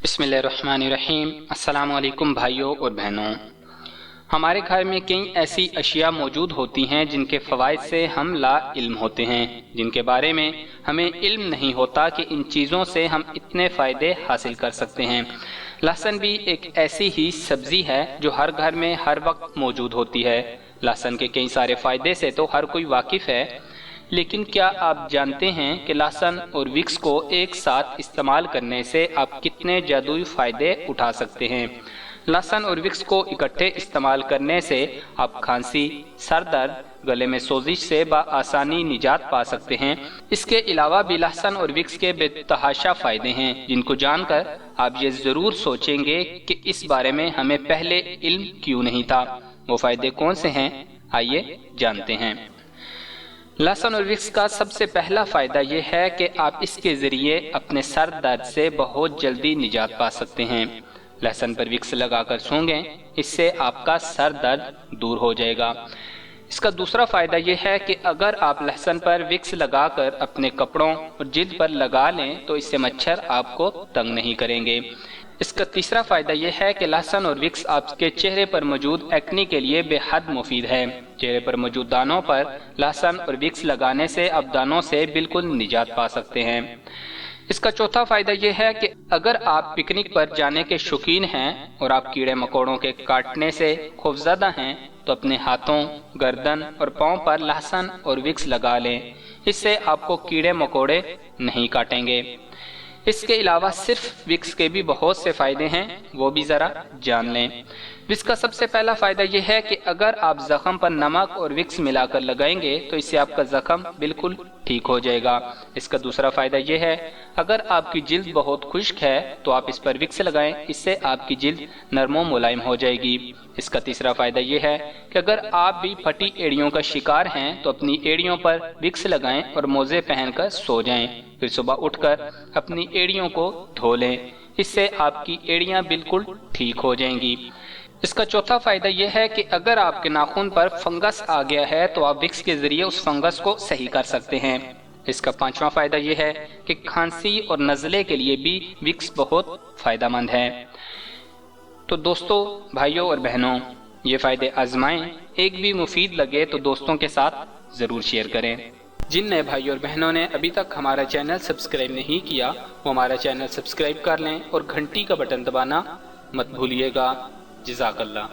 बिस्मिल्लाहिर्रहमानिर्रहीम। अस्सलाम वालेकुम भाइयों और बहनों। हमारे घर में कई ऐसी अशिया मौजूद होती हैं जिनके फ़वाइद से हम ला इल्म होते हैं, जिनके बारे में हमें इल्म नहीं होता कि इन चीज़ों से हम इतने फ़ायदे हासिल कर सकते हैं। लहसुन भी एक ऐसी ही सब्ज़ी है जो हर घर में हर वक्त मौजूद होती है। लहसुन के कई सारे फ़ायदे से तो हर कोई वाकिफ़ है, लेकिन क्या आप जानते हैं कि लहसुन और विक्स को एक साथ इस्तेमाल करने से आप कितने जादुई फ़ायदे उठा सकते हैं। लहसुन और विक्स को इकट्ठे इस्तेमाल करने से आप खांसी, सर दर्द, गले में सोजिश से बआसानी निजात पा सकते हैं। इसके अलावा भी लहसुन और विक्स के बेतहाशा फ़ायदे हैं जिनको जानकर आप ये ज़रूर सोचेंगे कि इस बारे में हमें पहले इल्म क्यों नहीं था। वो फ़ायदे कौन से हैं, आइए जानते हैं। लहसुन और विक्स का सबसे पहला फ़ायदा यह है कि आप इसके ज़रिए अपने सर दर्द से बहुत जल्दी निजात पा सकते हैं। लहसुन पर विक्स लगाकर सोंगे, इससे आपका सर दर्द दूर हो जाएगा। इसका दूसरा फ़ायदा यह है कि अगर आप लहसुन पर विक्स लगाकर अपने कपड़ों और जिल्द पर लगा लें तो इससे मच्छर आपको तंग नहीं करेंगे। इसका तीसरा फ़ायदा यह है कि लहसुन और विक्स आपके चेहरे पर मौजूद एक्ने के लिए बेहद मुफीद है। चेहरे पर मौजूद दानों पर लहसुन और विक्स लगाने से आप दानों से बिल्कुल निजात पा सकते हैं। इसका चौथा फ़ायदा यह है कि अगर आप पिकनिक पर जाने के शौकीन हैं और आप कीड़े मकोड़ों के काटने से खौफज़दा हैं तो अपने हाथों, गर्दन और पाँव पर लहसुन और विक्स लगा लें। इससे आपको कीड़े मकोड़े नहीं काटेंगे। इसके अलावा सिर्फ विक्स के भी बहुत से फ़ायदे हैं, वो भी ज़रा जान लें। विक्स का सबसे पहला फ़ायदा यह है कि अगर आप ज़ख़म पर नमक और विक्स मिलाकर लगाएंगे तो इससे आपका ज़ख़म बिल्कुल ठीक हो जाएगा। इसका दूसरा फ़ायदा यह है, अगर आपकी जिल्द बहुत खुश्क है तो आप इस पर विक्स लगाएं, इससे आपकी जिल्द नरम व मुलायम हो जाएगी। इसका तीसरा फ़ायदा यह है कि अगर आप भी फटी एड़ियों का शिकार हैं तो अपनी एड़ियों पर विक्स लगाएं और मोज़े पहनकर सो जाएं। फिर सुबह उठकर अपनी एड़ियों को धो लें, इससे आपकी एड़ियां बिल्कुल ठीक हो जाएंगी। इसका चौथा फ़ायदा यह है कि अगर आपके नाखून पर फंगस आ गया है तो आप विक्स के ज़रिए उस फंगस को सही कर सकते हैं। इसका पांचवा फ़ायदा यह है कि खांसी और नज़ले के लिए भी विक्स बहुत फ़ायदेमंद है। तो दोस्तों, भाइयों और बहनों, ये फ़ायदे आजमाएं। एक भी मुफीद लगे तो दोस्तों के साथ ज़रूर शेयर करें। जिन नए भाइयों और बहनों ने अभी तक हमारा चैनल सब्सक्राइब नहीं किया वो हमारा चैनल सब्सक्राइब कर लें और घंटी का बटन दबाना मत भूलिएगा। जज़ाकल्लाह।